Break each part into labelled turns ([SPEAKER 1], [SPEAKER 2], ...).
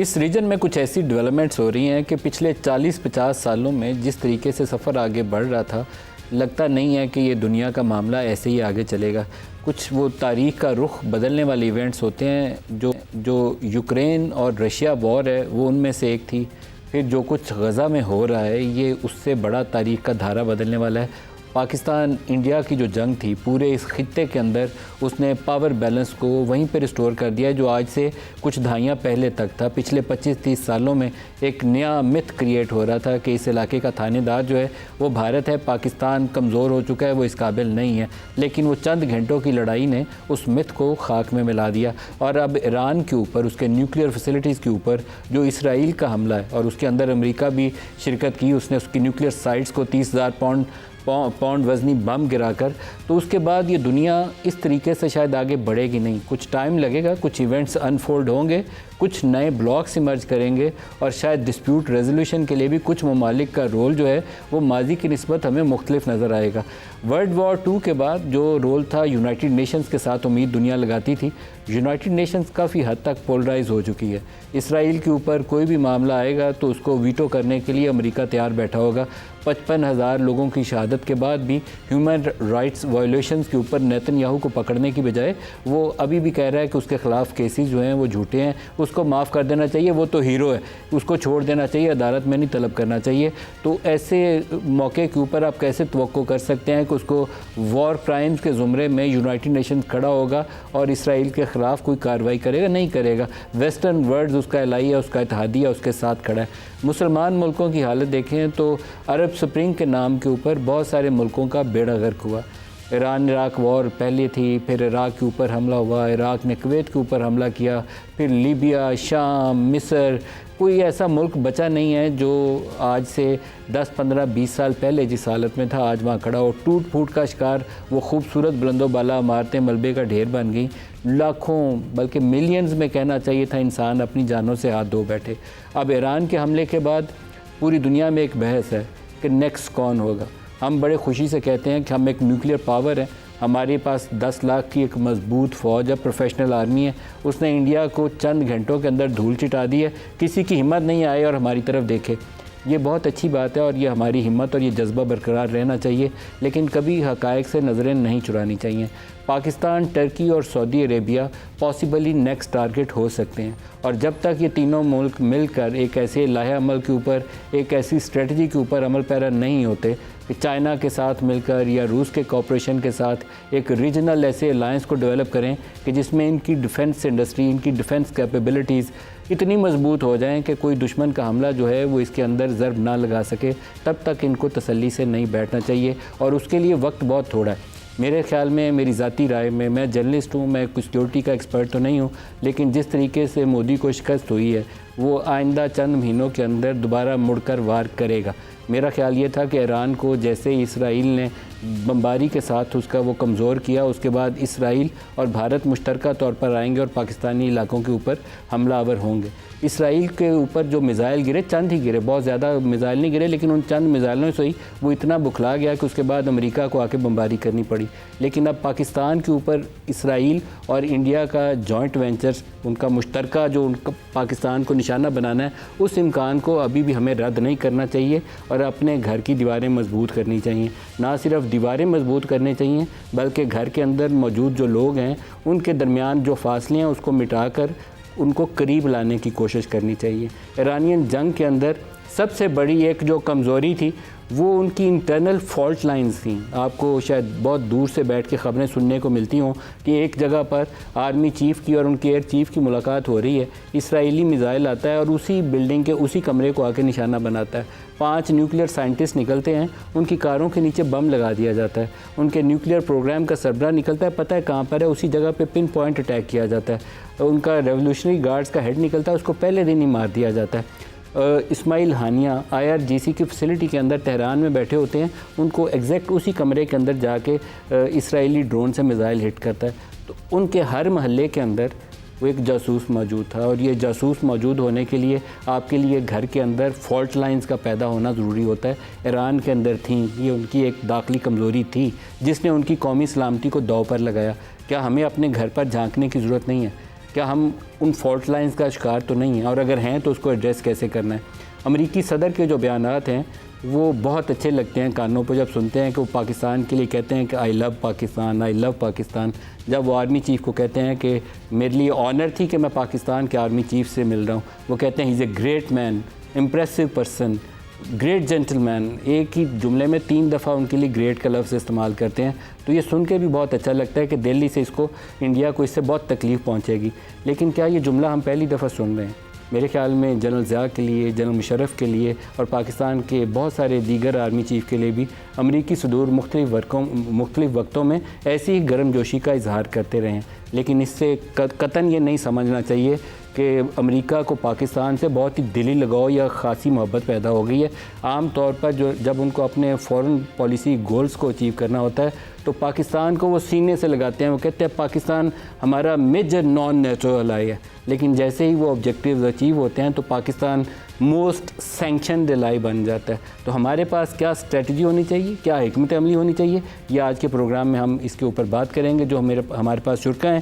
[SPEAKER 1] اس region میں کچھ ایسی ڈیولپمنٹس ہو رہی ہیں کہ پچھلے 40-50 سالوں میں جس طریقے سے سفر آگے بڑھ رہا تھا، لگتا نہیں ہے کہ یہ دنیا کا معاملہ ایسے ہی آگے چلے گا۔ کچھ وہ تاریخ کا رخ بدلنے والے ایونٹس ہوتے ہیں، جو یوکرین اور رشیا وار ہے وہ ان میں سے ایک تھی۔ پھر جو کچھ غزہ میں ہو رہا ہے یہ اس سے بڑا تاریخ کا دھارا بدلنے والا ہے۔ پاکستان انڈیا کی جو جنگ تھی پورے اس خطے کے اندر، اس نے پاور بیلنس کو وہیں پہ ریسٹور کر دیا جو آج سے کچھ دہائیاں پہلے تک تھا۔ پچھلے 25-30 سالوں میں ایک نیا متھ کریٹ ہو رہا تھا کہ اس علاقے کا تھانے دار جو ہے وہ بھارت ہے، پاکستان کمزور ہو چکا ہے، وہ اس قابل نہیں ہے۔ لیکن وہ چند گھنٹوں کی لڑائی نے اس متھ کو خاک میں ملا دیا، اور اب ایران کے اوپر، اس کے نیوکلیئر فیسلٹیز کے اوپر جو اسرائیل کا حملہ ہے، اور اس کے اندر امریکہ بھی شرکت کی، اس نے اس کی نیوکلیئر سائٹس کو 30,000 پاؤنڈ وزنی بم گرا کر، تو اس کے بعد یہ دنیا اس طریقے سے شاید آگے بڑھے گی نہیں۔ کچھ ٹائم لگے گا، کچھ ایونٹس انفولڈ ہوں گے، کچھ نئے بلاکس ایمرج کریں گے، اور شاید ڈسپیوٹ ریزولوشن کے لیے بھی کچھ ممالک کا رول جو ہے وہ ماضی کی نسبت ہمیں مختلف نظر آئے گا۔ ورلڈ وار 2 کے بعد جو رول تھا یونائٹڈ نیشنز کے ساتھ امید دنیا لگاتی تھی، یونائٹڈ نیشنز کافی حد تک پولرائز ہو چکی ہے۔ اسرائیل کے اوپر کوئی بھی معاملہ آئے گا تو اس کو ویٹو کرنے کے لیے امریکہ تیار بیٹھا ہوگا۔ 55,000 لوگوں کی شہادت کے بعد بھی ہیومن رائٹس وائلیشنز کے اوپر نیتن یاہو کو پکڑنے کی بجائے وہ ابھی بھی کہہ رہا ہے کہ اس کے خلاف کیسز جو ہیں وہ جھوٹے ہیں، اس کو معاف کر دینا چاہیے، وہ تو ہیرو ہے، اس کو چھوڑ دینا چاہیے، عدالت میں نہیں طلب کرنا چاہیے۔ تو ایسے موقع کے اوپر آپ کیسے توقع کر سکتے ہیں کہ اس کو وار کرائمز کے زمرے میں یونائٹڈ نیشنز کھڑا ہوگا اور اسرائیل کے خلاف کوئی کارروائی کرے گا؟ نہیں کرے گا۔ ویسٹرن ورلڈز اس کا الائیہ، اس کا اتحادیہ اس کے ساتھ کھڑا ہے۔ مسلمان ملکوں کی حالت دیکھیں تو عرب سپرنگ کے نام کے اوپر بہت سارے ملکوں کا بیڑا غرق ہوا۔ ایران عراق وار پہلے تھی، پھر عراق کے اوپر حملہ ہوا، عراق نے کویت کے اوپر حملہ کیا، پھر لیبیا، شام، مصر، کوئی ایسا ملک بچا نہیں ہے جو آج سے 10, 15, 20 سال پہلے جس حالت میں تھا آج وہاں کھڑا ہو۔ ٹوٹ پھوٹ کا شکار وہ خوبصورت بلند و بالا عمارتیں ملبے کا ڈھیر بن گئیں، لاکھوں بلکہ ملینز میں کہنا چاہیے تھا انسان اپنی جانوں سے ہاتھ دھو بیٹھے۔ اب ایران کے حملے کے بعد پوری دنیا میں ایک بحث ہے کہ نیکسٹ کون ہوگا۔ ہم بڑے خوشی سے کہتے ہیں کہ ہم ایک نیوکلیئر پاور ہیں، ہمارے پاس 10 لاکھ کی ایک مضبوط فوج ہے، پروفیشنل آرمی ہے، اس نے انڈیا کو چند گھنٹوں کے اندر دھول چٹا دی ہے، کسی کی ہمت نہیں آئے اور ہماری طرف دیکھے۔ یہ بہت اچھی بات ہے اور یہ ہماری ہمت اور یہ جذبہ برقرار رہنا چاہیے، لیکن کبھی حقائق سے نظریں نہیں چرانی چاہیے۔ پاکستان، ٹرکی اور سعودی عربیہ پاسبلی نیکسٹ ٹارگٹ ہو سکتے ہیں، اور جب تک یہ تینوں ملک مل کر ایک ایسے لائحہ عمل کے اوپر، ایک ایسی اسٹریٹجی کے اوپر عمل پیرا نہیں ہوتے کہ چائنا کے ساتھ مل کر یا روس کے کوپریشن کے ساتھ ایک ریجنل ایسے الائنس کو ڈیولپ کریں کہ جس میں ان کی ڈیفنس انڈسٹری، ان کی ڈیفنس کیپیبلٹیز اتنی مضبوط ہو جائیں کہ کوئی دشمن کا حملہ جو ہے وہ اس کے اندر ضرب نہ لگا سکے، تب تک ان کو تسلی سے نہیں بیٹھنا چاہیے، اور اس کے لیے وقت بہت تھوڑا ہے۔ میرے خیال میں، میری ذاتی رائے میں جرنلسٹ ہوں، میں کوئی سیکیورٹی کا ایکسپرٹ تو نہیں ہوں، لیکن جس طریقے سے مودی کو شکست ہوئی ہے وہ آئندہ چند مہینوں کے اندر دوبارہ مڑ کر وار کرے گا۔ میرا خیال یہ تھا کہ ایران کو جیسے اسرائیل نے بمباری کے ساتھ اس کا وہ کمزور کیا، اس کے بعد اسرائیل اور بھارت مشترکہ طور پر آئیں گے اور پاکستانی علاقوں کے اوپر حملہ آور ہوں گے۔ اسرائیل کے اوپر جو میزائل گرے، چند ہی گرے، بہت زیادہ میزائل نہیں گرے، لیکن ان چند میزائلوں سے ہی وہ اتنا بکھلا گیا کہ اس کے بعد امریکہ کو آ کے بمباری کرنی پڑی۔ لیکن اب پاکستان کے اوپر اسرائیل اور انڈیا کا جوائنٹ وینچرز، ان کا مشترکہ جو ان کا پاکستان کو نشانہ بنانا ہے، اس امکان کو ابھی بھی ہمیں رد نہیں کرنا چاہیے اور اپنے گھر کی دیواریں مضبوط کرنی چاہیے۔ نہ صرف دیواریں مضبوط کرنی چاہیے بلکہ گھر کے اندر موجود جو لوگ ہیں ان کے درمیان جو فاصلے ہیں اس کو مٹا کر ان کو قریب لانے کی کوشش کرنی چاہیے۔ ایرانین جنگ کے اندر سب سے بڑی ایک جو کمزوری تھی وہ ان کی انٹرنل فالٹ لائنز تھیں۔ آپ کو شاید بہت دور سے بیٹھ کے خبریں سننے کو ملتی ہوں کہ ایک جگہ پر آرمی چیف کی اور ان کے ایئر چیف کی ملاقات ہو رہی ہے، اسرائیلی میزائل آتا ہے اور اسی بلڈنگ کے اسی کمرے کو آ کے نشانہ بناتا ہے۔ 5 نیوکلیئر سائنٹسٹ نکلتے ہیں، ان کی کاروں کے نیچے بم لگا دیا جاتا ہے، ان کے نیوکلیئر پروگرام کا سربراہ نکلتا ہے، پتہ ہے کہاں پر ہے، اسی جگہ پہ پن پوائنٹ اٹیک کیا جاتا ہے، ان کا ریولوشنری گارڈز کا ہیڈ نکلتا ہے، اس کو پہلے دن ہی مار دیا جاتا ہے۔ اسماعیل ہانیہ IRGC کی فیسلٹی کے اندر تہران میں بیٹھے ہوتے ہیں، ان کو ایگزیکٹ اسی کمرے کے اندر جا کے اسرائیلی ڈرون سے میزائل ہٹ کرتا ہے۔ تو ان کے ہر محلے کے اندر وہ ایک جاسوس موجود تھا، اور یہ جاسوس موجود ہونے کے لیے آپ کے لیے گھر کے اندر فالٹ لائنز کا پیدا ہونا ضروری ہوتا ہے۔ ایران کے اندر تھیں، یہ ان کی ایک داخلی کمزوری تھی جس نے ان کی قومی سلامتی کو داؤ پر لگایا۔ کیا ہمیں اپنے گھر پر جھانکنے کی ضرورت نہیں ہے؟ کیا ہم ان فالٹ لائنز کا شکار تو نہیں ہیں، اور اگر ہیں تو اس کو ایڈریس کیسے کرنا ہے؟ امریکی صدر کے جو بیانات ہیں وہ بہت اچھے لگتے ہیں کانوں پہ جب سنتے ہیں کہ وہ پاکستان کے لیے کہتے ہیں کہ آئی لو پاکستان، آئی لو پاکستان. جب وہ آرمی چیف کو کہتے ہیں کہ میرے لیے آنر تھی کہ میں پاکستان کے آرمی چیف سے مل رہا ہوں، وہ کہتے ہیں he is a great man, impressive person, great gentleman. ایک ہی جملے میں 3 دفعہ ان کے لیے گریٹ کا لفظ استعمال کرتے ہیں. تو یہ سن کے بھی بہت اچھا لگتا ہے کہ دہلی سے اس کو، انڈیا کو اس سے بہت تکلیف پہنچے گی. لیکن کیا یہ جملہ ہم پہلی دفعہ سن رہے ہیں؟ میرے خیال میں جنرل ضیاء کے لیے، جنرل مشرف کے لیے اور پاکستان کے بہت سارے دیگر آرمی چیف کے لیے بھی امریکی صدور مختلف وقتوں میں ایسی ہی گرم جوشی کا اظہار کرتے رہے ہیں. لیکن اس سے قطعاً یہ نہیں سمجھنا چاہیے کہ امریکہ کو پاکستان سے بہت ہی دلی لگاؤ یا خاصی محبت پیدا ہو گئی ہے. عام طور پر جب ان کو اپنے فورن پالیسی گولز کو اچیو کرنا ہوتا ہے تو پاکستان کو وہ سینے سے لگاتے ہیں. وہ کہتے ہیں پاکستان ہمارا میجر نان نیٹرل الائی ہے، لیکن جیسے ہی وہ آبجیکٹیوز اچیو ہوتے ہیں تو پاکستان موسٹ سینکشنڈ الائی بن جاتا ہے. تو ہمارے پاس کیا اسٹریٹجی ہونی چاہیے، کیا حکمت عملی ہونی چاہیے، یہ آج کے پروگرام میں ہم اس کے اوپر بات کریں گے. جو ہمارے پاس شرکا ہیں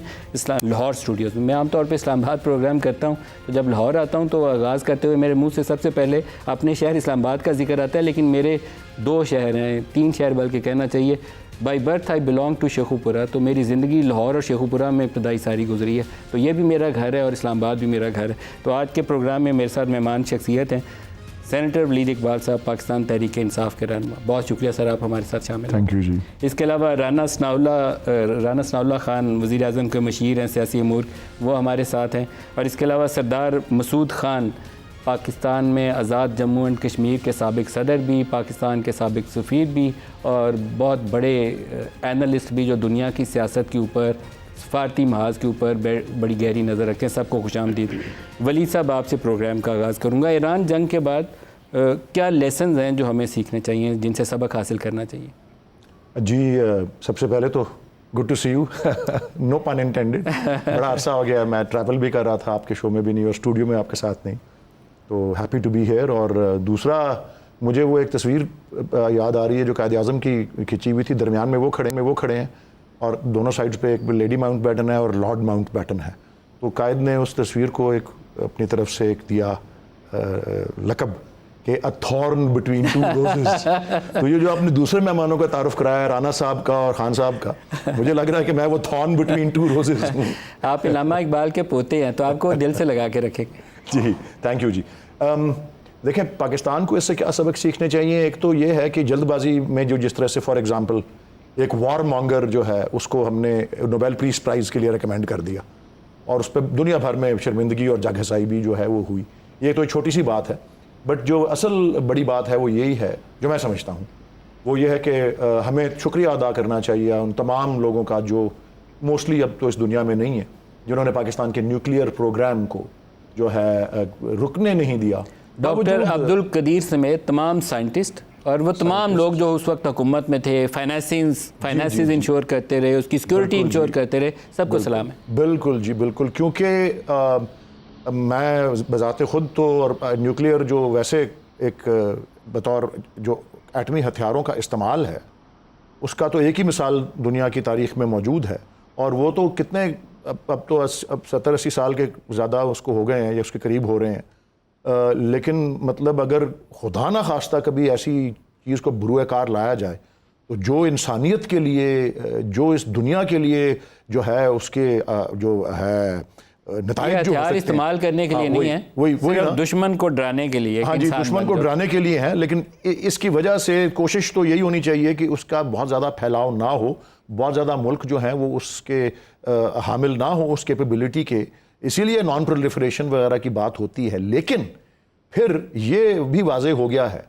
[SPEAKER 1] لاہور اسٹوڈیوز میں. میں عام طور پہ اسلام آباد پروگرام کرتا ہوں، تو جب لاہور آتا ہوں تو آغاز کرتے ہوئے میرے منہ سے سب سے پہلے اپنے شہر اسلام آباد کا ذکر آتا ہے. لیکن میرے 2 شہر ہیں، 3 شہر بلکہ کہنا چاہیے. By birth I belong to Sheikhupura, تو میری زندگی لاہور اور شیخوپورہ میں ابتدائی ساری گزری ہے. تو یہ بھی میرا گھر ہے اور اسلام آباد بھی میرا گھر ہے. تو آج کے پروگرام میں میرے ساتھ مہمان شخصیت ہیں سینیٹر ولید اقبال صاحب، پاکستان تحریک انصاف کے رہنما. بہت شکریہ سر آپ ہمارے ساتھ شامل ہیں.
[SPEAKER 2] تھینک یو جی.
[SPEAKER 1] اس کے علاوہ رانا ثناء اللہ خان وزیر اعظم کے مشیر ہیں سیاسی امور، وہ ہمارے ساتھ ہیں. اور اس کے علاوہ سردار مسعود خان، پاکستان میں آزاد جموں اینڈ کشمیر کے سابق صدر بھی، پاکستان کے سابق سفیر بھی اور بہت بڑے اینالسٹ بھی جو دنیا کی سیاست کے اوپر، سفارتی محاذ کے اوپر بڑی گہری نظر رکھیں. سب کو خوش آمدید. ولید صاحب آپ سے پروگرام کا آغاز کروں گا. ایران جنگ کے بعد کیا لیسنز ہیں جو ہمیں سیکھنے چاہیے، جن سے سبق حاصل کرنا چاہیے؟
[SPEAKER 2] جی سب سے پہلے تو good to see you, no pun intended. بڑا عرصہ ہو گیا، میں ٹریول بھی کر رہا تھا، آپ کے شو میں بھی نہیں اور اسٹوڈیو میں آپ کے ساتھ نہیں. تو ہیپی ٹو بی ہیئر. اور دوسرا مجھے وہ ایک تصویر یاد آ رہی ہے جو قائد اعظم کی کھینچی ہوئی تھی. درمیان میں وہ کھڑے ہیں اور دونوں سائڈز پہ ایک لیڈی ماؤنٹ بیٹن ہے اور لارڈ ماؤنٹ بیٹن ہے. تو قائد نے اس تصویر کو ایک اپنی طرف سے ایک دیا لقب کہ اے تھورن بٹوین ٹو روزز. تو یہ جو آپ نے دوسرے مہمانوں کا تعارف کرایا ہے، رانا صاحب کا اور خان صاحب کا، مجھے لگ رہا ہے کہ میں وہ تھورن بٹوین ٹو روزز ہوں.
[SPEAKER 1] آپ علامہ اقبال کے پوتے ہیں تو آپ کو دل سے لگا کے رکھیں.
[SPEAKER 2] جی تھینک یو جی. دیکھیں پاکستان کو اس سے کیا سبق سیکھنے چاہیے. ایک تو یہ ہے کہ جلد بازی میں جو جس طرح سے فار ایگزامپل ایک وار مانگر جو ہے اس کو ہم نے نوبیل پیس پرائز کے لیے ریکمینڈ کر دیا اور اس پہ دنیا بھر میں شرمندگی اور جگ ہسائی بھی جو ہے وہ ہوئی. یہ تو ایک چھوٹی سی بات ہے، بٹ جو اصل بڑی بات ہے وہ یہی ہے جو میں سمجھتا ہوں، وہ یہ ہے کہ ہمیں شکریہ ادا کرنا چاہیے ان تمام لوگوں کا جو موسٹلی اب تو اس دنیا میں نہیں ہے، جنہوں نے پاکستان کے نیوکلیئر پروگرام کو جو ہے رکنے نہیں دیا.
[SPEAKER 1] ڈاکٹر عبد القدیر سمیت تمام سائنٹسٹ اور وہ تمام لوگ جو اس وقت حکومت میں تھے، فائنانسز انشور کرتے رہے، اس کی سیکیورٹی انشور کرتے رہے، سب کو سلام ہے.
[SPEAKER 2] بالکل جی بالکل. کیونکہ میں بذات خود تو اور نیوکلیئر جو ویسے ایک بطور جو ایٹمی ہتھیاروں کا استعمال ہے اس کا تو ایک ہی مثال دنیا کی تاریخ میں موجود ہے. اور وہ تو کتنے اب تو 70-80 سال کے زیادہ اس کو ہو گئے ہیں یا اس کے قریب ہو رہے ہیں. لیکن مطلب اگر خدا نہ خواستہ کبھی ایسی چیز کو بروئے کار لایا جائے تو جو انسانیت کے لیے، جو اس دنیا کے لیے جو ہے اس کے جو ہے نتائج جو
[SPEAKER 1] استعمال کرنے کے لیے نہیں ہے، وہی دشمن کو ڈرانے کے لیے.
[SPEAKER 2] ہاں جی دشمن کو ڈرانے کے لیے ہیں. لیکن اس کی وجہ سے کوشش تو یہی ہونی چاہیے کہ اس کا بہت زیادہ پھیلاؤ نہ ہو، بہت زیادہ ملک جو ہیں وہ اس کے حامل نہ ہو اس کیپیبلٹی کے. اسی لیے نان پرولیفریشن وغیرہ کی بات ہوتی ہے. لیکن پھر یہ بھی واضح ہو گیا ہے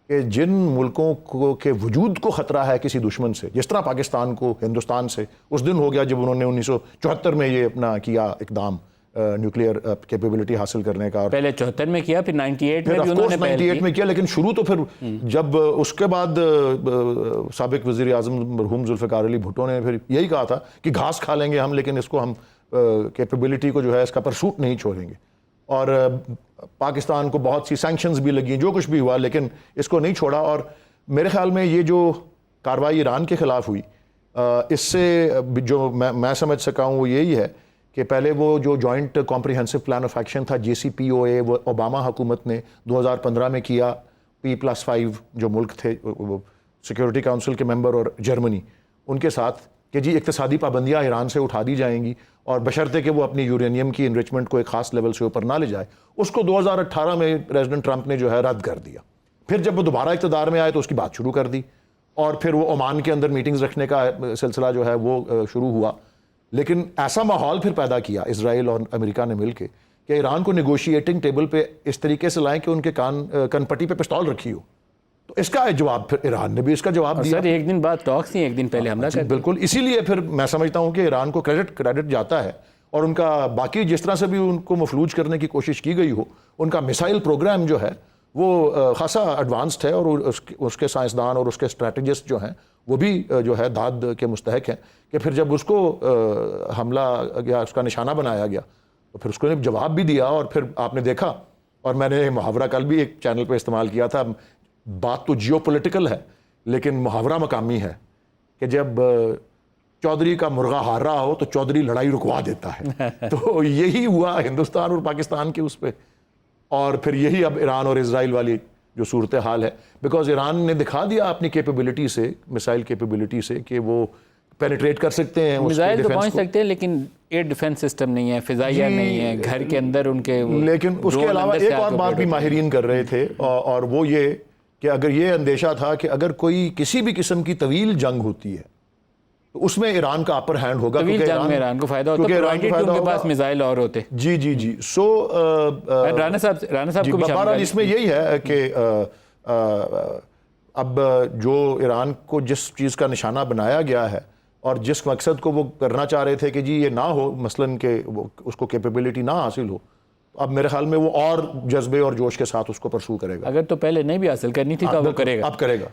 [SPEAKER 2] کہ جن ملکوں کو کے وجود کو خطرہ ہے کسی دشمن سے، جس طرح پاکستان کو ہندوستان سے اس دن ہو گیا جب انہوں نے 1974 میں یہ اپنا کیا اقدام نیوکلیئر کیپیبلٹی حاصل کرنے کا.
[SPEAKER 1] پہلے 74 میں کیا، پھر 98 میں بھی انہوں نے
[SPEAKER 2] 98 میں کیا. لیکن شروع تو پھر جب اس کے بعد سابق وزیر اعظم مرحوم ذوالفقار علی بھٹو نے پھر یہی کہا تھا کہ گھاس کھا لیں گے ہم لیکن اس کو ہم کیپیبلٹی کو جو ہے اس کا پرسوٹ نہیں چھوڑیں گے. اور پاکستان کو بہت سی سینکشنز بھی لگیں، جو کچھ بھی ہوا، لیکن اس کو نہیں چھوڑا. اور میرے خیال میں یہ جو کارروائی ایران کے خلاف ہوئی اس سے جو میں سمجھ سکا ہوں وہ یہی ہے کہ پہلے وہ جو joint comprehensive plan of action تھا JCPOA وہ اوباما حکومت نے 2015 میں کیا، P+5 جو ملک تھے سیکیورٹی کاؤنسل کے ممبر اور جرمنی ان کے ساتھ کہ جی اقتصادی پابندیاں ایران سے اٹھا دی جائیں گی اور بشرطے کہ وہ اپنی یورینیم کی انرچمنٹ کو ایک خاص لیول سے اوپر نہ لے جائے. اس کو 2018 میں پریزیڈنٹ ٹرمپ نے جو ہے رد کر دیا. پھر جب وہ دوبارہ اقتدار میں آئے تو اس کی بات شروع کر دی اور پھر وہ عمان کے اندر میٹنگز رکھنے کا سلسلہ جو ہے وہ شروع ہوا. لیکن ایسا ماحول پھر پیدا کیا اسرائیل اور امریکہ نے مل کے کہ ایران کو نیگوشیٹنگ ٹیبل پہ اس طریقے سے لائیں کہ ان کے کن پٹی پہ پستول رکھی ہو. تو اس کا جواب پھر ایران نے بھی اس کا جواب دیا.
[SPEAKER 1] سر ایک دن بعد ٹاکس نہیں، ایک دن پہلے حملہ کر.
[SPEAKER 2] بالکل، اسی لیے پھر میں سمجھتا ہوں کہ ایران کو کریڈٹ جاتا ہے اور ان کا باقی جس طرح سے بھی ان کو مفلوج کرنے کی کوشش کی گئی ہو، ان کا میسائل پروگرام جو ہے وہ خاصا ایڈوانسڈ ہے اور اس کے سائنسدان اور اس کے اسٹریٹجسٹ جو ہیں وہ بھی جو ہے داد کے مستحق ہیں کہ پھر جب اس کو حملہ یا اس کا نشانہ بنایا گیا تو پھر اس کو جواب بھی دیا. اور پھر آپ نے دیکھا اور میں نے محاورہ کل بھی ایک چینل پہ استعمال کیا تھا، بات تو جیو پولیٹیکل ہے لیکن محاورہ مقامی ہے کہ جب چودھری کا مرغا ہار رہا ہو تو چودھری لڑائی رکوا دیتا ہے. تو یہی ہوا ہندوستان اور پاکستان کے اس پہ، اور پھر یہی اب ایران اور اسرائیل والی جو صورتحال ہے. بیکاز ایران نے دکھا دیا اپنی کیپیبلٹی سے، مسائل کیپیبلٹی سے کہ وہ پینیٹریٹ کر سکتے ہیں،
[SPEAKER 1] میزائل تو پہنچ سکتے ہیں لیکن ایئر ڈیفنس سسٹم نہیں ہے، فضائیہ نہیں ہے، گھر کے اندر ان کے.
[SPEAKER 2] لیکن اس کے علاوہ ایک اور بات بھی ماہرین کر رہے تھے اور وہ یہ کہ اگر یہ اندیشہ تھا کہ اگر کوئی کسی بھی قسم کی طویل جنگ ہوتی ہے تو اس میں ایران کا اپر ہینڈ ہوگا،
[SPEAKER 1] طویل جنگ میں ایران کو فائدہ ہوتا ہے، پرووائڈڈ ان کے پاس میزائل اور ہوتے.
[SPEAKER 2] جی سو
[SPEAKER 1] رانا صاحب کو بھی
[SPEAKER 2] بہرحال اس میں یہی ہے کہ اب جو ایران کو جس چیز کا نشانہ بنایا گیا ہے اور جس مقصد کو وہ کرنا چاہ رہے تھے کہ جی یہ نہ ہو، مثلاً کہ اس کو کیپیبلٹی نہ حاصل ہو، اب میرے خیال میں وہ اور جذبے اور جوش کے ساتھ اس کو پرسو کرے گا.
[SPEAKER 1] اگر تو پہلے نہیں بھی حاصل کرنی تھی تو وہ کرے گا.
[SPEAKER 2] اب کرے گا.